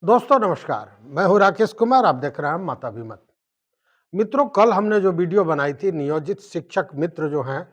दोस्तों नमस्कार। मैं हूं राकेश कुमार। आप देख रहे हैं माता विमत। मित्रों, कल हमने जो वीडियो बनाई थी, नियोजित शिक्षक मित्र जो हैं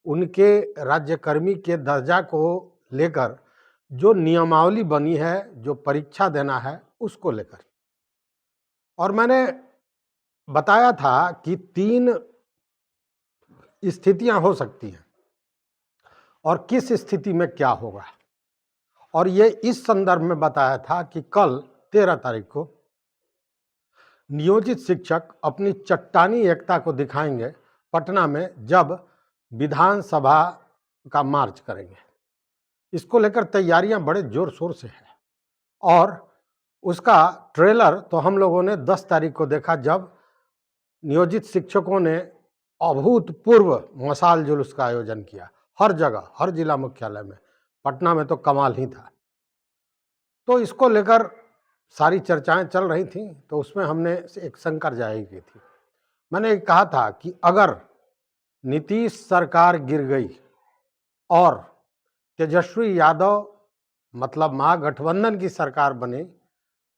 उनके राज्यकर्मी के दर्जा को लेकर जो नियमावली बनी है, जो परीक्षा देना है उसको लेकर, और मैंने बताया था कि 3 स्थितियां हो सकती हैं और किस स्थिति में क्या होगा। और ये इस संदर्भ में बताया था कि कल 13 तारीख को नियोजित शिक्षक अपनी चट्टानी एकता को दिखाएंगे पटना में, जब विधानसभा का मार्च करेंगे। इसको लेकर तैयारियां बड़े जोर शोर से है और उसका ट्रेलर तो हम लोगों ने 10 तारीख को देखा, जब नियोजित शिक्षकों ने अभूतपूर्व मशाल जुलूस का आयोजन किया। हर जगह, हर जिला मुख्यालय में, पटना में तो कमाल ही था। तो इसको लेकर सारी चर्चाएं चल रही थी, तो उसमें हमने एक शंकर जाहिर की थी। मैंने कहा था कि अगर नीतीश सरकार गिर गई और तेजस्वी यादव मतलब महागठबंधन की सरकार बने,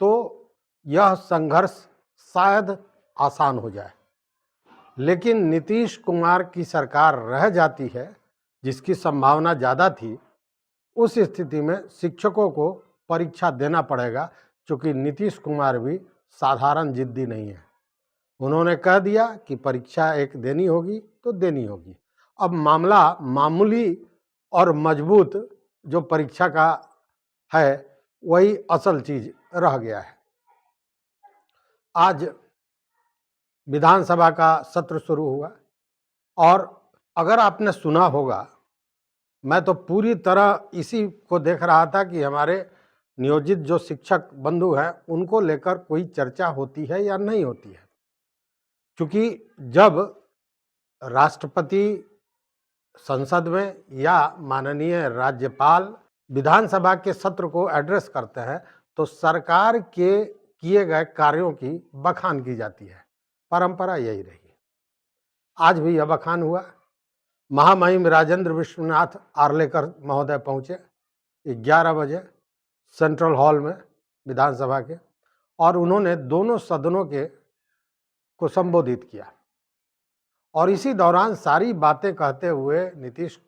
तो यह संघर्ष शायद आसान हो जाए। लेकिन नीतीश कुमार की सरकार रह जाती है, जिसकी संभावना ज़्यादा थी। उस स्थिति में शिक्षकों को परीक्षा देना पड़ेगा, क्योंकि नीतीश कुमार भी साधारण जिद्दी नहीं है। उन्होंने कह दिया कि परीक्षा एक देनी होगी तो देनी होगी। अब मामला मामूली और मजबूत जो परीक्षा का है, वही असल चीज रह गया है। आज विधानसभा का सत्र शुरू हुआ और अगर आपने सुना होगा, मैं तो पूरी तरह इसी को देख रहा था कि हमारे नियोजित जो शिक्षक बंधु हैं उनको लेकर कोई चर्चा होती है या नहीं होती है। क्योंकि जब राष्ट्रपति संसद में या माननीय राज्यपाल विधानसभा के सत्र को एड्रेस करते हैं, तो सरकार के किए गए कार्यों की बखान की जाती है। परंपरा यही रही है। आज भी यह बखान हुआ। महामहिम राजेंद्र विश्वनाथ आर्लेकर महोदय पहुंचे 11 बजे सेंट्रल हॉल में विधानसभा के, और उन्होंने दोनों सदनों के को संबोधित किया। और इसी दौरान सारी बातें कहते हुए नीतीश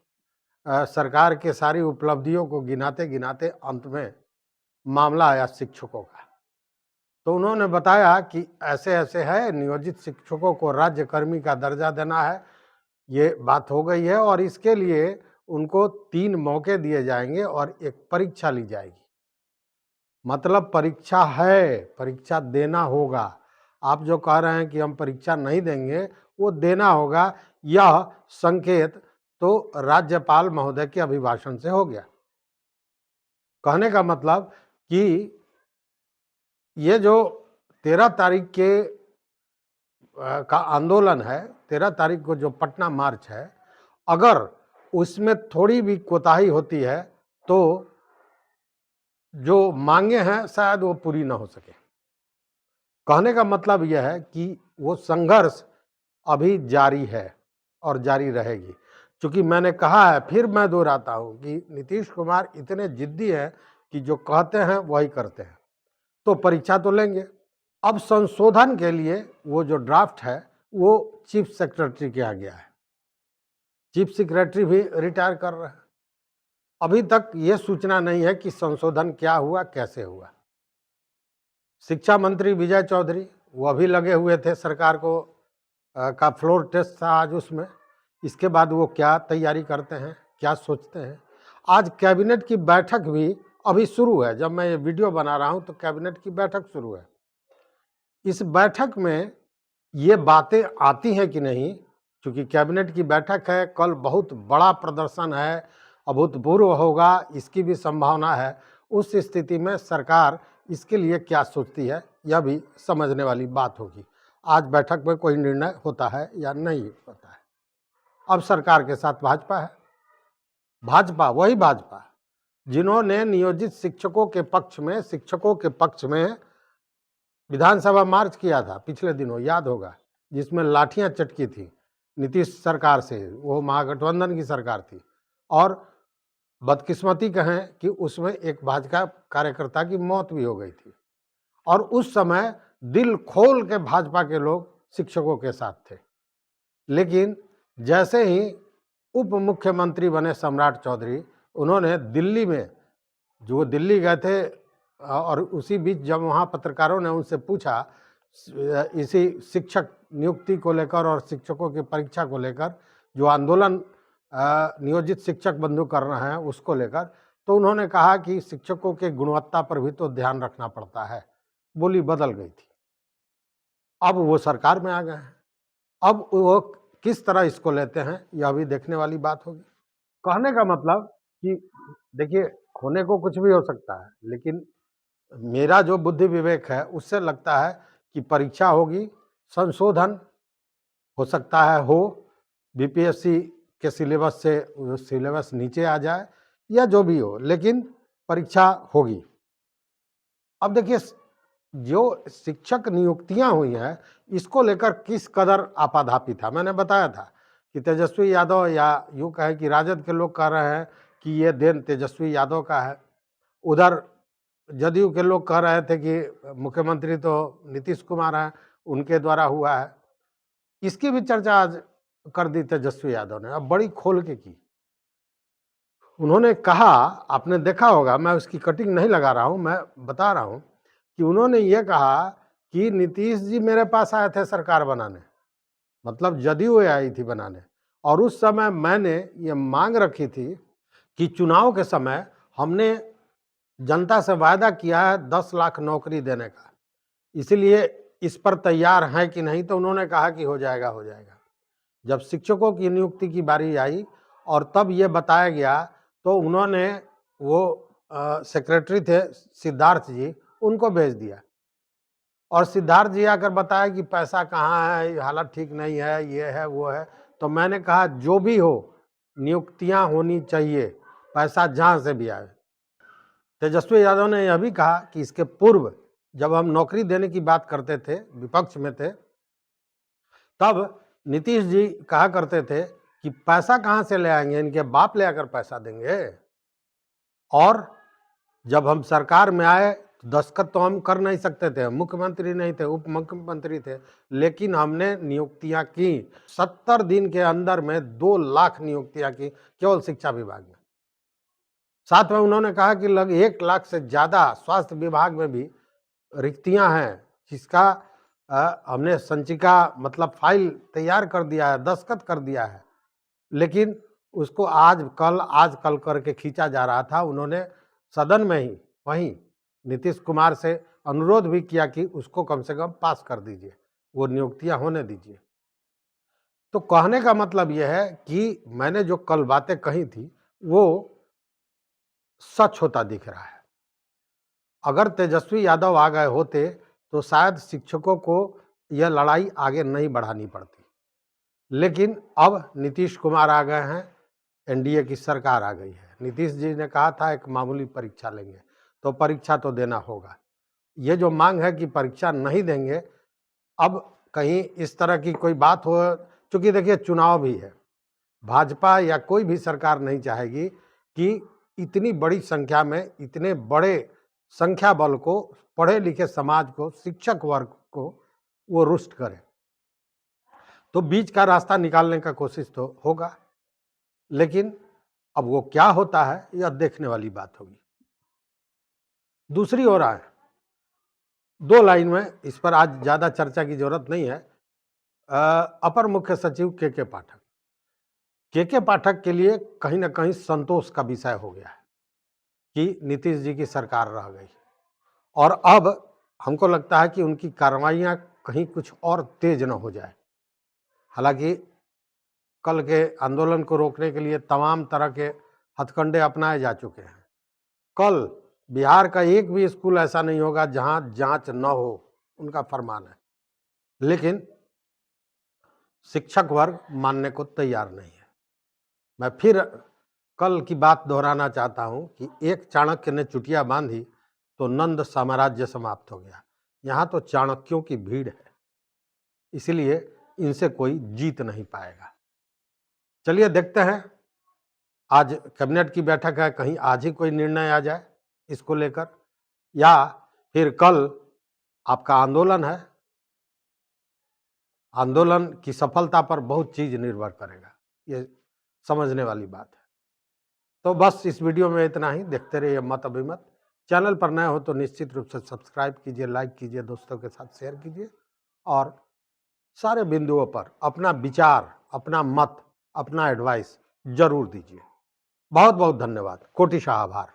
सरकार के सारी उपलब्धियों को गिनाते गिनाते अंत में मामला आया शिक्षकों का। तो उन्होंने बताया कि ऐसे ऐसे है, नियोजित शिक्षकों को राज्यकर्मी का दर्जा देना है, ये बात हो गई है, और इसके लिए उनको 3 मौके दिए जाएंगे और एक परीक्षा ली जाएगी। मतलब परीक्षा है, परीक्षा देना होगा। आप जो कह रहे हैं कि हम परीक्षा नहीं देंगे, वो देना होगा। यह संकेत तो राज्यपाल महोदय के अभिभाषण से हो गया। कहने का मतलब कि ये जो 13 तारीख के का आंदोलन है, 13 तारीख को जो पटना मार्च है, अगर उसमें थोड़ी भी कोताही होती है तो जो मांगे हैं शायद वो पूरी ना हो सके। कहने का मतलब यह है कि वो संघर्ष अभी जारी है और जारी रहेगी। क्योंकि मैंने कहा है, फिर मैं दोहराता हूँ कि नीतीश कुमार इतने जिद्दी हैं कि जो कहते हैं वही करते हैं। तो परीक्षा तो लेंगे। अब संशोधन के लिए वो जो ड्राफ्ट है वो चीफ सेक्रेटरी के यहाँ गया है। चीफ सेक्रेटरी भी रिटायर कर रहे हैं। अभी तक ये सूचना नहीं है कि संशोधन क्या हुआ, कैसे हुआ। शिक्षा मंत्री विजय चौधरी वो अभी लगे हुए थे, सरकार को का फ्लोर टेस्ट था आज उसमें। इसके बाद वो क्या तैयारी करते हैं, क्या सोचते हैं। आज कैबिनेट की बैठक भी अभी शुरू है। जब मैं ये वीडियो बना रहा हूँ तो कैबिनेट की बैठक शुरू है। इस बैठक में ये बातें आती हैं कि नहीं, क्योंकि कैबिनेट की बैठक है, कल बहुत बड़ा प्रदर्शन है, अभूतपूर्व होगा, इसकी भी संभावना है। उस स्थिति में सरकार इसके लिए क्या सोचती है, यह भी समझने वाली बात होगी। आज बैठक में कोई निर्णय होता है या नहीं होता है। अब सरकार के साथ भाजपा है। भाजपा, वही भाजपा जिन्होंने नियोजित शिक्षकों के पक्ष में विधानसभा मार्च किया था पिछले दिनों, याद होगा, जिसमें लाठियां चटकी थी नीतीश सरकार से। वो महागठबंधन की सरकार थी, और बदकिस्मती कहें कि उसमें एक भाजपा कार्यकर्ता की मौत भी हो गई थी। और उस समय दिल खोल के भाजपा के लोग शिक्षकों के साथ थे। लेकिन जैसे ही उप मुख्यमंत्री बने सम्राट चौधरी, उन्होंने दिल्ली में, जो दिल्ली गए थे, और उसी बीच जब वहाँ पत्रकारों ने उनसे पूछा इसी शिक्षक नियुक्ति को लेकर और शिक्षकों की परीक्षा को लेकर, जो आंदोलन नियोजित शिक्षक बंधु कर रहे हैं उसको लेकर, तो उन्होंने कहा कि शिक्षकों के गुणवत्ता पर भी तो ध्यान रखना पड़ता है। बोली बदल गई थी। अब वो सरकार में आ गए हैं। अब वो किस तरह इसको लेते हैं, यह भी देखने वाली बात होगी। कहने का मतलब कि देखिए, होने को कुछ भी हो सकता है, लेकिन मेरा जो बुद्धि विवेक है उससे लगता है कि परीक्षा होगी, संशोधन हो सकता है हो, बीपीएससी के सिलेबस से सिलेबस नीचे आ जाए या जो भी हो, लेकिन परीक्षा होगी। अब देखिए, जो शिक्षक नियुक्तियां हुई हैं इसको लेकर किस कदर आपाधापी था। मैंने बताया था कि तेजस्वी यादव, या यूँ कहें कि राजद के लोग कह रहे हैं कि ये देन तेजस्वी यादव का है। उधर जदयू के लोग कह रहे थे कि मुख्यमंत्री तो नीतीश कुमार हैं, उनके द्वारा हुआ है। इसकी भी चर्चा आज कर दी तेजस्वी यादव ने, अब बड़ी खोल के की। उन्होंने कहा, आपने देखा होगा, मैं उसकी कटिंग नहीं लगा रहा हूं, मैं बता रहा हूं कि उन्होंने ये कहा कि नीतीश जी मेरे पास आए थे सरकार बनाने, मतलब जदयू आई थी बनाने, और उस समय मैंने ये मांग रखी थी कि चुनाव के समय हमने जनता से वायदा किया है 10 लाख नौकरी देने का, इसलिए इस पर तैयार हैं कि नहीं। तो उन्होंने कहा कि हो जाएगा, हो जाएगा। जब शिक्षकों की नियुक्ति की बारी आई और तब ये बताया गया, तो उन्होंने वो सेक्रेटरी थे सिद्धार्थ जी, उनको भेज दिया, और सिद्धार्थ जी आकर बताया कि पैसा कहाँ है, हालत ठीक नहीं है, ये है वो है। तो मैंने कहा जो भी हो, नियुक्तियां होनी चाहिए, पैसा जहाँ से भी आए। तेजस्वी यादव ने यह भी कहा कि इसके पूर्व जब हम नौकरी देने की बात करते थे, विपक्ष में थे, तब नीतीश जी कहा करते थे कि पैसा कहाँ से ले आएंगे, इनके बाप ले आकर पैसा देंगे। और जब हम सरकार में आए तो दस्तखत तो हम कर नहीं सकते थे, मुख्यमंत्री नहीं थे, उप मुख्यमंत्री थे, लेकिन हमने नियुक्तियां की। 70 दिन के अंदर में 2 लाख नियुक्तियां की केवल शिक्षा विभाग में। साथ में उन्होंने कहा कि लगभग 1 लाख से ज्यादा स्वास्थ्य विभाग में भी रिक्तियां हैं, जिसका हमने संचिका मतलब फाइल तैयार कर दिया है, दस्तखत कर दिया है, लेकिन उसको आज कल करके खींचा जा रहा था। उन्होंने सदन में ही वहीं नीतीश कुमार से अनुरोध भी किया कि उसको कम से कम पास कर दीजिए, वो नियुक्तियां होने दीजिए। तो कहने का मतलब यह है कि मैंने जो कल बातें कही थी वो सच होता दिख रहा है। अगर तेजस्वी यादव आ गए होते तो शायद शिक्षकों को यह लड़ाई आगे नहीं बढ़ानी पड़ती, लेकिन अब नीतीश कुमार आ गए हैं, एनडीए की सरकार आ गई है। नीतीश जी ने कहा था एक मामूली परीक्षा लेंगे, तो परीक्षा तो देना होगा। ये जो मांग है कि परीक्षा नहीं देंगे, अब कहीं इस तरह की कोई बात हो, चूंकि देखिए चुनाव भी है, भाजपा या कोई भी सरकार नहीं चाहेगी कि इतनी बड़ी संख्या में, इतने बड़े संख्या बल को, पढ़े लिखे समाज को, शिक्षक वर्ग को वो रुष्ट करे। तो बीच का रास्ता निकालने का कोशिश तो होगा, लेकिन अब वो क्या होता है यह देखने वाली बात होगी। दूसरी ओर आए, 2 लाइन में, इस पर आज ज्यादा चर्चा की जरूरत नहीं है। अपर मुख्य सचिव के पाठक, के पाठक के लिए कहीं ना कहीं संतोष का विषय हो गया है कि नीतीश जी की सरकार रह गई, और अब हमको लगता है कि उनकी कार्रवाइयां कहीं कुछ और तेज न हो जाए। हालांकि कल के आंदोलन को रोकने के लिए तमाम तरह के हथकंडे अपनाए जा चुके हैं। कल बिहार का एक भी स्कूल ऐसा नहीं होगा जहां जांच न हो, उनका फरमान है, लेकिन शिक्षक वर्ग मानने को तैयार नहीं है। मैं फिर कल की बात दोहराना चाहता हूं कि एक चाणक्य ने चुटिया बांधी तो नंद साम्राज्य समाप्त हो गया। यहाँ तो चाणक्यों की भीड़ है, इसलिए इनसे कोई जीत नहीं पाएगा। चलिए देखते हैं, आज कैबिनेट की बैठक है, कहीं आज ही कोई निर्णय आ जाए इसको लेकर, या फिर कल आपका आंदोलन है, आंदोलन की सफलता पर बहुत चीज़ निर्भर करेगा, ये समझने वाली बात है। तो बस इस वीडियो में इतना ही, देखते रहिए मत अभिमत। चैनल पर नए हो तो निश्चित रूप से सब्सक्राइब कीजिए, लाइक कीजिए, दोस्तों के साथ शेयर कीजिए और सारे बिंदुओं पर अपना विचार, अपना मत, अपना एडवाइस ज़रूर दीजिए। बहुत बहुत धन्यवाद, कोटिशाह आभार।